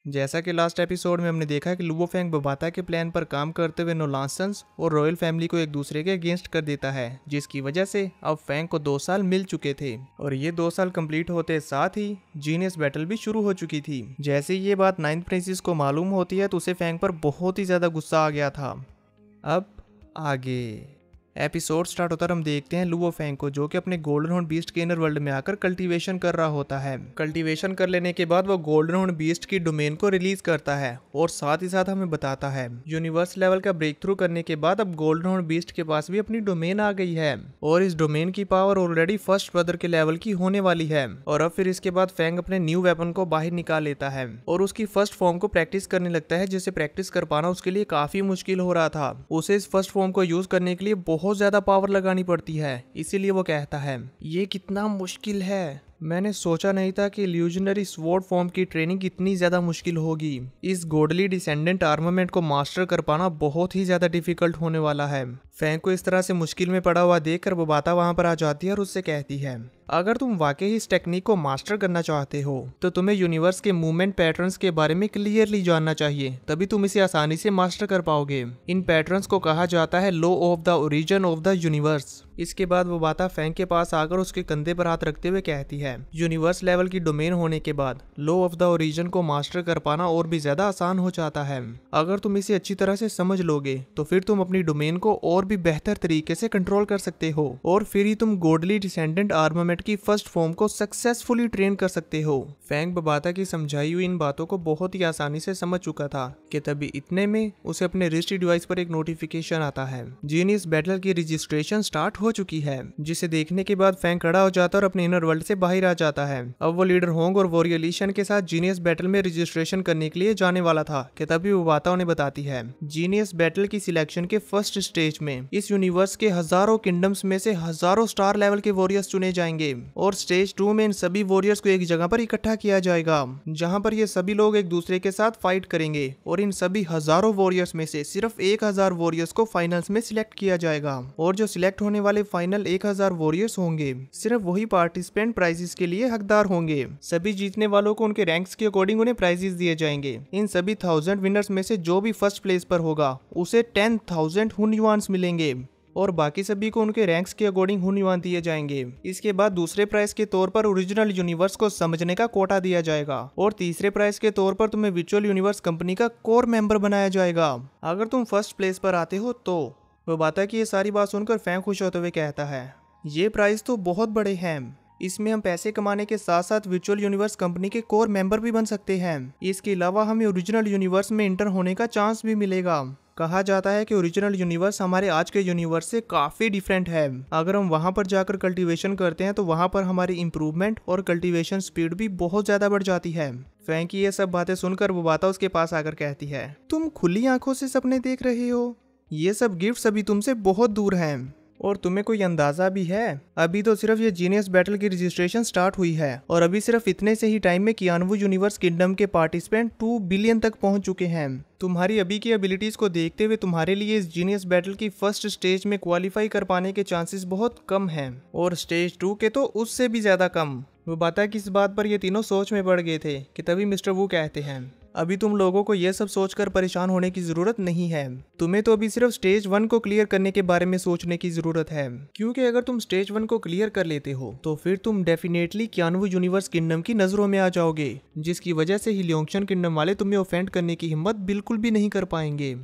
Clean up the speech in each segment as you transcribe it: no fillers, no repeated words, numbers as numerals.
जैसा कि last episode में हमने देखा कि लुओ फेंग बबाता के प्लान पर काम करते हुए नोलांसन्स और रॉयल फैमिली को एक दूसरे के अगेंस्ट कर देता है, जिसकी वजह से अब फेंग को 2 साल मिल चुके थे और ये 2 साल कंप्लीट होते साथ ही जीनियस बैटल भी शुरू हो चुकी थी। जैसे ये बात नाइन्थ प्रिंसेस को मालूम होती है तो उसे फेंग पर बहुत ही ज्यादा गुस्सा आ गया था। अब आगे एपिसोड स्टार्ट होता है, हम देखते हैं लुओ फेंग को जो कि अपने गोल्डन हॉर्न बीस्ट के इनर वर्ल्ड में आकर कल्टीवेशन कर रहा होता है। कल्टीवेशन कर लेने के बाद वो गोल्डन हॉर्न बीस्ट की डोमेन को रिलीज करता है और साथ ही साथ हमें बताता है यूनिवर्स लेवल का ब्रेक थ्रू करने के बाद अब गोल्डन हॉर्न बीस्ट के पास भी अपनी डोमेन आ गई है और इस डोमेन की पावर ऑलरेडी फर्स्ट ब्रदर के लेवल की होने वाली है। और अब फिर इसके बाद फेंग अपने न्यू वेपन को बाहर निकाल लेता है और उसकी फर्स्ट फॉर्म को प्रैक्टिस करने लगता है, जिसे प्रैक्टिस कर पाना उसके लिए काफी मुश्किल हो रहा था। उसे इस फर्स्ट फॉर्म को यूज करने के लिए बहुत ज्यादा पावर लगानी पड़ती है, इसीलिए वो कहता है ये कितना मुश्किल है, मैंने सोचा नहीं था कि इल्यूजनरी स्वॉर्ड फॉर्म की ट्रेनिंग इतनी ज्यादा मुश्किल होगी। इस गॉडली डिसेंडेंट आर्मामेंट को मास्टर कर पाना बहुत ही ज्यादा डिफिकल्ट होने वाला है। फेंग को इस तरह से मुश्किल में पड़ा हुआ देखकर बबाता वहां पर आ जाती है और उससे कहती है अगर तुम वाकई इस टेक्निक को मास्टर करना चाहते हो तो तुम्हें यूनिवर्स के मूवमेंट पैटर्न्स के बारे में क्लियरली जानना चाहिए, तभी तुम इसे आसानी से मास्टर कर पाओगे। इन पैटर्न्स को कहा जाता है law of the origin of the universe. इसके बाद बबाता फेंग के पास आकर उसके कंधे पर हाथ रखते हुए कहती है यूनिवर्स लेवल की डोमेन होने के बाद लॉ ऑफ द ओरिजिन को मास्टर कर पाना और भी ज्यादा आसान हो जाता है। अगर तुम इसे अच्छी तरह से समझ लोगे तो फिर तुम अपनी डोमेन को और भी बेहतर तरीके से कंट्रोल कर सकते हो और फिर ही तुम गॉडली डिसेंडेंट आर्मामेंट की फर्स्ट फॉर्म को सक्सेसफुली ट्रेन कर सकते हो। फेंग बबाता की समझाई हुई इन बातों को बहुत ही आसानी से समझ चुका था कि तभी इतने में उसे अपने रिस्ट डिवाइस पर एक नोटिफिकेशन आता है जीनियस बैटल की रजिस्ट्रेशन स्टार्ट हो चुकी है, जिसे देखने के बाद फेंग खड़ा हो जाता है और अपने इनर वर्ल्ड से बाहर आ जाता है। अब वो लीडर होंग और वॉरियर ली शन के साथ जीनियस बैटल में रजिस्ट्रेशन करने के लिए जाने वाला था कि तभी बबाता उन्हें बताती है जीनियस बैटल की सिलेक्शन के फर्स्ट स्टेज में इस यूनिवर्स के हजारों किंगडम्स में से हजारों स्टार लेवल के वॉरियर्स चुने जाएंगे और स्टेज 2 में इन सभी वॉरियर्स को एक जगह पर इकट्ठा किया जाएगा, जहां पर ये सभी लोग एक दूसरे के साथ फाइट करेंगे और इन सभी हजारों वॉरियर्स में से सिर्फ 1000 वॉरियर्स को फाइनल्स में सिलेक्ट किया जाएगा और जो सिलेक्ट होने वाले फाइनल 1000 वॉरियर्स होंगे सिर्फ वही पार्टिसिपेंट प्राइजेस के लिए हकदार होंगे। सभी जीतने वालों को उनके रैंक्स के अकॉर्डिंग उन्हें प्राइजेस दिए जाएंगे। इन सभी 1000 विनर्स में से जो भी फर्स्ट प्लेस पर होगा उसे 10,000 हुन युआन्स मिलेंगे और बाकी सभी को उनके रैंक्स के अकॉर्डिंग हुन युआन दिए जाएंगे। इसके बाद दूसरे प्राइस के तौर पर ओरिजिनल यूनिवर्स को समझने का कोटा दिया जाएगा और तीसरे प्राइस के तौर पर तुम्हें विचुअल यूनिवर्स कंपनी का कोर मेंबर बनाया जाएगा अगर तुम फर्स्ट प्लेस पर आते हो तो। वो बात कि ये सारी बात सुनकर फेंग खुश होते हुए कहता है ये प्राइस तो बहुत बड़े हैं, इसमें हम पैसे कमाने के साथ साथ विचुअल यूनिवर्स कंपनी के कोर मेंबर भी बन सकते हैं। इसके अलावा हमें ओरिजिनल यूनिवर्स में इंटर होने का चांस भी मिलेगा। कहा जाता है कि ओरिजिनल यूनिवर्स हमारे आज के यूनिवर्स से काफी डिफरेंट है। अगर हम वहां पर जाकर कल्टीवेशन करते हैं तो वहां पर हमारी इंप्रूवमेंट और कल्टीवेशन स्पीड भी बहुत ज्यादा बढ़ जाती है। फेंग की ये सब बातें सुनकर बबाता उसके पास आकर कहती है तुम खुली आंखों से सपने देख रहे हो, ये सब गिफ्ट्स अभी तुमसे बहुत दूर हैं और तुम्हें कोई अंदाजा भी है अभी तो सिर्फ ये जीनियस बैटल की रजिस्ट्रेशन स्टार्ट हुई है और अभी सिर्फ इतने से ही टाइम में कियानवू यूनिवर्स किंगडम के पार्टिसिपेंट 2 बिलियन तक पहुंच चुके हैं। तुम्हारी अभी की एबिलिटीज को देखते हुए तुम्हारे लिए इस जीनियस बैटल की फर्स्ट स्टेज में क्वालिफाई कर पाने के चांसेस बहुत कम हैं और स्टेज 2 के तो उससे भी ज्यादा कम। वो बता कि इस बात पर ये तीनों सोच में पड़ गए थे कि तभी मिस्टर वू कहते हैं अभी तुम लोगों को यह सब सोचकर परेशान होने की जरूरत नहीं है, तुम्हें तो अभी सिर्फ स्टेज 1 को क्लियर करने के बारे में सोचने की जरूरत है, क्योंकि अगर तुम स्टेज 1 को क्लियर कर लेते हो तो फिर तुम डेफिनेटली कियानवू यूनिवर्स किंगडम की नजरों में आ जाओगे, जिसकी वजह से ही लियोंगशन किंगडम वाले तुम्हें ऑफेंड करने की हिम्मत बिल्कुल भी नहीं कर पाएंगे।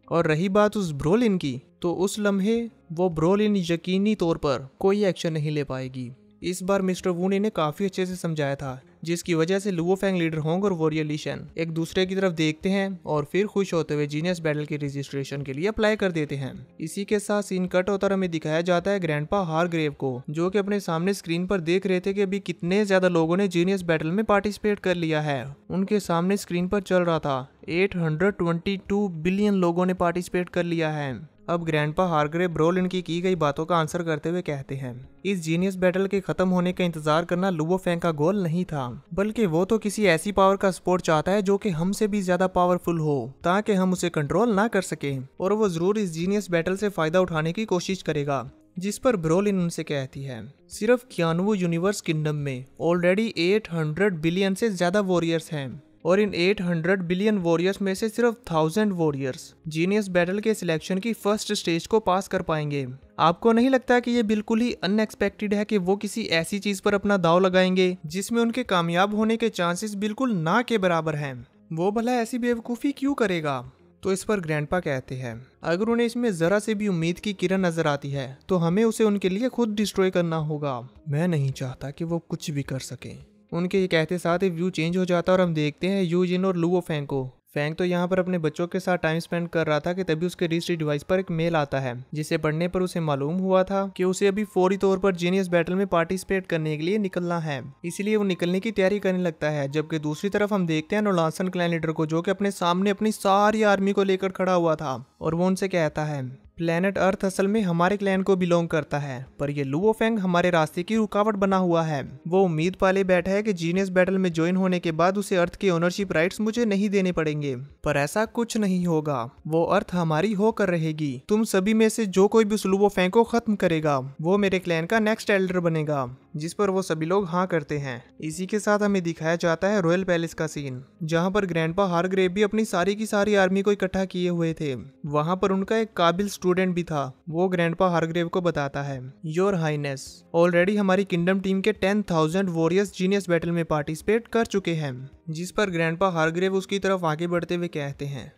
और रही बात उस ब्रोलिन की, तो उस लम्हे वो ब्रोलिन यकीनी तौर पर कोई एक्शन नहीं ले पाएगी। इस बार मिस्टर वू ने इन्हें काफी अच्छे से समझाया था, जिसकी वजह से लुओ फेंग, लीडर होंग और वॉरियर ली शन एक दूसरे की तरफ देखते हैं और फिर खुश होते हुए जीनियस बैटल की रजिस्ट्रेशन के लिए अप्लाई कर देते हैं। इसी के साथ सीन कट होता और हमें दिखाया जाता है ग्रैंडपा हारग्रेव को, जो कि अपने सामने स्क्रीन पर देख रहे थे कि अभी कितने ज्यादा लोगों ने जीनियस बैटल में पार्टिसिपेट कर लिया है। उनके सामने स्क्रीन पर चल रहा था 822 बिलियन लोगों ने पार्टिसिपेट कर लिया है। अब ग्रैंडपा हारग्रेव ब्रोलिन की गई बातों का आंसर करते हुए कहते हैं इस जीनियस बैटल के खत्म होने का इंतजार करना लुओ फेंग का गोल नहीं था, बल्कि वो तो किसी ऐसी पावर का सपोर्ट चाहता है जो कि हमसे भी ज्यादा पावरफुल हो ताकि हम उसे कंट्रोल ना कर सके, और वो जरूर इस जीनियस बैटल से फायदा उठाने की कोशिश करेगा। जिस पर ब्रोलिन उनसे कहती है सिर्फ कियानवू यूनिवर्स किंगडम में ऑलरेडी 800 बिलियन से ज्यादा वॉरियर्स हैं, और इन 800 बिलियन वॉरियर्स में से सिर्फ 1000 वॉरियर्स जीनियस बैटल के सिलेक्शन की फर्स्ट स्टेज को पास कर पाएंगे। आपको नहीं लगता कि ये बिल्कुल ही अनएक्सपेक्टेड है कि वो किसी ऐसी चीज पर अपना दाव लगाएंगे जिसमें उनके कामयाब होने के चांसेस बिल्कुल ना के बराबर हैं? वो भला ऐसी बेवकूफ़ी क्यों करेगा? तो इस पर ग्रैंडपा कहते हैं, अगर उन्हें इसमें जरा से भी उम्मीद की किरण नजर आती है तो हमें उसे उनके लिए खुद डिस्ट्रॉय करना होगा। मैं नहीं चाहता कि वो कुछ भी कर सके। उनके ये कहते साथ ही व्यू चेंज हो जाता है और हम देखते हैं यूजिन और लुओ फेंग को। फेंग तो यहाँ पर अपने बच्चों के साथ टाइम स्पेंड कर रहा था कि तभी उसके रजिस्ट्री डिवाइस पर एक मेल आता है, जिसे पढ़ने पर उसे मालूम हुआ था कि उसे अभी फौरी तौर पर जीनियस बैटल में पार्टिसिपेट करने के लिए निकलना है। इसलिए वो निकलने की तैयारी करने लगता है। जबकि दूसरी तरफ हम देखते हैं नोलांसन क्लैन लीडर को, जो कि अपने सामने अपनी सारी आर्मी को लेकर खड़ा हुआ था और वो उनसे कहता है, प्लेनेट अर्थ असल में हमारे क्लैन को बिलोंग करता है, पर ये लुओ फेंग हमारे रास्ते की रुकावट बना हुआ है। वो उम्मीद पाले बैठा है कि जीनियस बैटल में ज्वाइन होने के बाद उसे अर्थ के ओनरशिप राइट्स मुझे नहीं देने पड़ेंगे, पर ऐसा कुछ नहीं होगा। वो अर्थ हमारी होकर रहेगी। तुम सभी में से जो कोई भी उस लुओ फेंग को खत्म करेगा वो मेरे क्लैन का नेक्स्ट एल्डर बनेगा। जिस पर वो सभी लोग हाँ करते हैं। इसी के साथ हमें दिखाया जाता है रॉयल पैलेस का सीन, जहाँ पर ग्रैंडपा हारग्रेव भी अपनी सारी की सारी आर्मी को इकट्ठा किए हुए थे। वहाँ पर उनका एक काबिल स्टूडेंट भी था। वो ग्रैंडपा हारग्रेव को बताता है, योर हाइनेस, ऑलरेडी हमारी किंगडम टीम के 10,000 वॉरियर्स जीनियस बैटल में पार्टिसिपेट कर चुके हैं। जिस पर ग्रैंडपा हारग्रेव उसकी तरफ आगे बढ़ते हुए कहते हैं,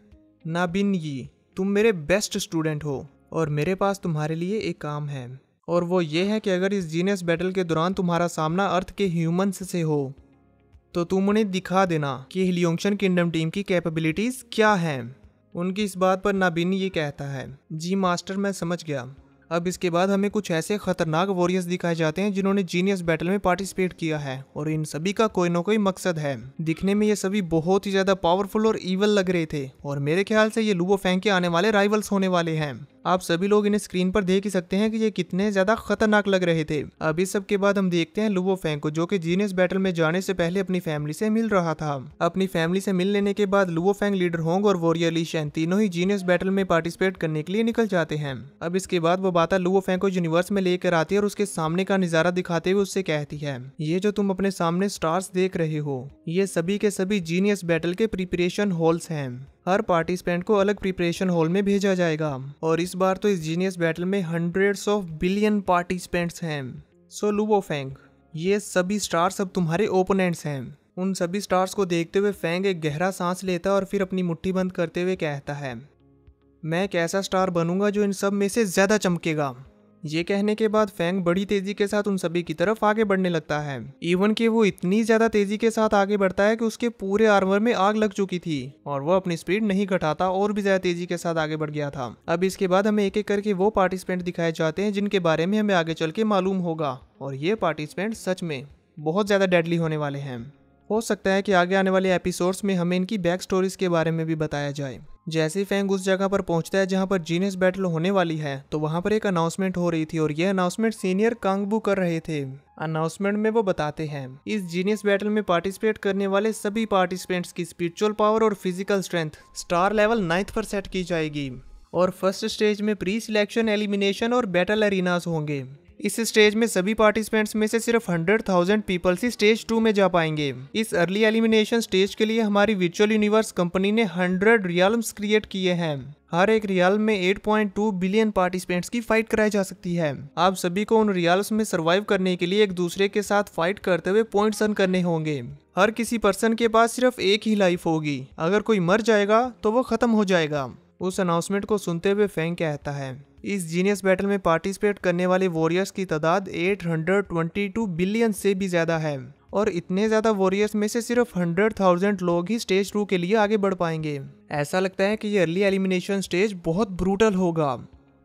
नाबिन यी, तुम मेरे बेस्ट स्टूडेंट हो और मेरे पास तुम्हारे लिए एक काम है, और वो ये है कि अगर इस जीनियस बैटल के दौरान तुम्हारा सामना अर्थ के ह्यूमंस से हो तो तुम उन्हें दिखा देना कि हिलियोंगशन किंगडम टीम की कैपेबिलिटीज क्या हैं। उनकी इस बात पर नाबिनी ये कहता है, जी मास्टर, मैं समझ गया। अब इसके बाद हमें कुछ ऐसे खतरनाक वॉरियर्स दिखाए जाते हैं जिन्होंने जीनियस बैटल में पार्टिसिपेट किया है और इन सभी का कोई ना कोई मकसद है। दिखने में ये सभी बहुत ही ज्यादा पावरफुल और इवल लग रहे थे और मेरे ख्याल से ये लुओ फेंग के आने वाले राइवल्स होने वाले हैं। आप सभी लोग इन्हें स्क्रीन पर देख ही सकते हैं कि ये कितने ज्यादा खतरनाक लग रहे थे। अब इस सब के बाद हम देखते हैं लुओ फेंग को, जो कि जीनियस बैटल में जाने से पहले अपनी फैमिली से मिल रहा था। अपनी फैमिली से मिल लेने के बाद लुओ फेंग, लीडर होंग और वॉरियर ली शेन तीनों ही जीनियस बैटल में पार्टिसिपेट करने के लिए निकल जाते हैं। अब इसके बाद वो बात लुओ फेंग को यूनिवर्स में लेकर आती है और उसके सामने का नजारा दिखाते हुए उससे कहती है, ये जो तुम अपने सामने स्टार्स देख रहे हो, ये सभी के सभी जीनियस बैटल के प्रिपरेशन हॉल्स हैं। हर पार्टिसिपेंट को अलग प्रिपरेशन हॉल में भेजा जाएगा और इस बार तो इस जीनियस बैटल में हंड्रेड्स ऑफ बिलियन पार्टिसिपेंट्स हैं। सो लुओ फेंग, ये सभी स्टार्स अब तुम्हारे ओपोनेंट्स हैं। उन सभी स्टार्स को देखते हुए फेंग एक गहरा सांस लेता है और फिर अपनी मुट्ठी बंद करते हुए कहता है, मैं एक ऐसा स्टार बनूंगा जो इन सब में से ज्यादा चमकेगा। ये कहने के बाद फेंग बड़ी तेजी के साथ उन सभी की तरफ आगे बढ़ने लगता है। इवन कि वो इतनी ज्यादा तेजी के साथ आगे बढ़ता है कि उसके पूरे आर्मर में आग लग चुकी थी और वो अपनी स्पीड नहीं घटाता और भी ज्यादा तेजी के साथ आगे बढ़ गया था। अब इसके बाद हमें एक एक करके वो पार्टिसिपेंट दिखाए जाते हैं जिनके बारे में हमें आगे चल के मालूम होगा और ये पार्टिसिपेंट सच में बहुत ज्यादा डेडली होने वाले हैं। हो सकता है कि आगे आने वाले एपिसोड्स में हमें इनकी बैक स्टोरीज के बारे में भी बताया जाए। जैसे ही फेंग उस जगह पर पहुंचता है जहां पर जीनियस बैटल होने वाली है, तो वहां पर एक अनाउंसमेंट हो रही थी और यह अनाउंसमेंट सीनियर कांगबू कर रहे थे। अनाउंसमेंट में वो बताते हैं, इस जीनियस बैटल में पार्टिसिपेट करने वाले सभी पार्टिसिपेंट्स की स्पिरिचुअल पावर और physical strength star level 9th पर सेट की जाएगी और फर्स्ट स्टेज में प्री सिलेक्शन, एलिमिनेशन और बैटल एरिनास होंगे। इस स्टेज में सभी पार्टिसिपेंट्स में से सिर्फ 100,000 पीपल्स ही स्टेज 2 में जा पाएंगे। इस अर्ली एलिमिनेशन स्टेज के लिए हमारी वर्चुअल यूनिवर्स कंपनी ने 100 रियल्म्स क्रिएट किए हैं। हर एक रियल में 8.2 बिलियन पार्टिसिपेंट्स की फाइट कराई जा सकती है। आप सभी को उन रियल्स में सरवाइव करने के लिए एक दूसरे के साथ फाइट करते हुए पॉइंट्स अर्न करने होंगे। हर किसी पर्सन के पास सिर्फ एक ही लाइफ होगी। अगर कोई मर जाएगा तो वो खत्म हो जाएगा। उस अनाउंसमेंट को सुनते हुए फेंग कहता है, इस जीनियस बैटल में पार्टिसिपेट करने वाले वॉरियर्स की तादाद 822 बिलियन से भी ज्यादा है और इतने ज्यादा वॉरियर्स में से सिर्फ 100,000 लोग ही स्टेज 2 के लिए आगे बढ़ पाएंगे। ऐसा लगता है कि ये अर्ली एलिमिनेशन स्टेज बहुत ब्रूटल होगा।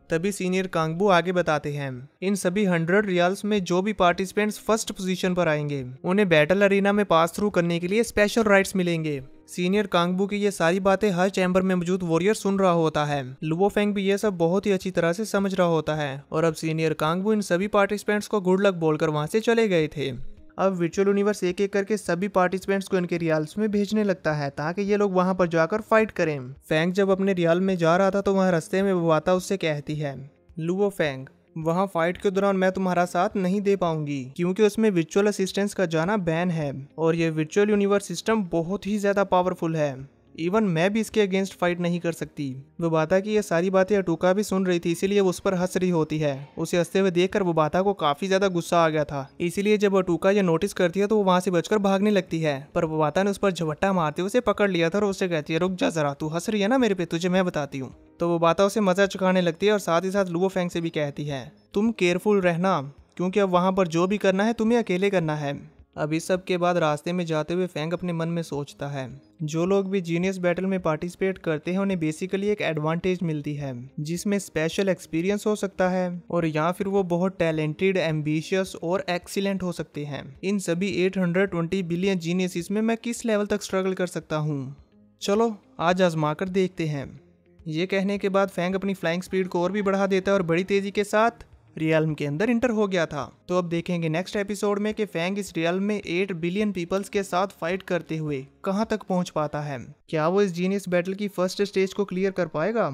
तभी सीनियर कांगबू आगे बताते हैं, इन सभी 100 रियल्स में जो भी पार्टिसिपेंट्स फर्स्ट पोजीशन पर आएंगे उन्हें बैटल अरीना में पास थ्रू करने के लिए स्पेशल राइट्स मिलेंगे। सीनियर कांगबू की ये सारी बातें हर चैम्बर में मौजूद वॉरियर सुन रहा होता है। लुओ फेंग भी ये सब बहुत ही अच्छी तरह से समझ रहा होता है और अब सीनियर कांगबू इन सभी पार्टिसिपेंट्स को गुड लक बोलकर वहां से चले गए थे। अब वर्चुअल यूनिवर्स एक एक करके सभी पार्टिसिपेंट्स को इनके रियल्स में भेजने लगता है ताकि ये लोग वहां पर जाकर फाइट करें। फेंग जब अपने रियल में जा रहा था तो वहां रास्ते में बवाता उससे कहती है, लुओ फेंग, वहाँ फाइट के दौरान मैं तुम्हारा साथ नहीं दे पाऊंगी क्योंकि उसमें वर्चुअल असिस्टेंस का जाना बैन है और ये वर्चुअल यूनिवर्स सिस्टम बहुत ही ज्यादा पावरफुल है। इवन मैं भी इसके अगेंस्ट फाइट नहीं कर सकती। वो बाता की ये सारी बातें अटूका भी सुन रही थी, इसीलिए वो उस पर हंस रही होती है। उसे हंसते हुए देखकर वो बाता को काफी ज्यादा गुस्सा आ गया था, इसीलिए जब अटूका ये नोटिस करती है तो वो वहां से बचकर भागने लगती है। पर वो बाता ने उस पर झपट्टा मारते हुए उसे पकड़ लिया था और उससे कहती है, रुक जा जरा, तू हंस रही है ना मेरे पे, तुझे मैं बताती हूँ। तो वो बाता उसे मजा चुकाने लगती है और साथ ही साथ लुओ फेंग से भी कहती है, तुम केयरफुल रहना क्योंकि अब वहां पर जो भी करना है तुम्हें अकेले करना है। अब इस सब के बाद रास्ते में जाते हुए फेंग अपने मन में सोचता है, जो लोग भी जीनियस बैटल में पार्टिसिपेट करते हैं उन्हें बेसिकली एक एडवांटेज मिलती है जिसमें स्पेशल एक्सपीरियंस हो सकता है और या फिर वो बहुत टैलेंटेड, एम्बिशियस और एक्सीलेंट हो सकते हैं। इन सभी 820 बिलियन जीनियस में मैं किस लेवल तक स्ट्रगल कर सकता हूँ, चलो आज आजमा कर देखते हैं। ये कहने के बाद फेंग अपनी फ्लाइंग स्पीड को और भी बढ़ा देता है और बड़ी तेजी के साथ रियल्म के अंदर इंटर हो गया था। तो अब देखेंगे नेक्स्ट एपिसोड में कि फेंग इस रियल्म में 8 बिलियन पीपल्स के साथ फाइट करते हुए कहां तक पहुंच पाता है। क्या वो इस जीनियस बैटल की फर्स्ट स्टेज को क्लियर कर पाएगा?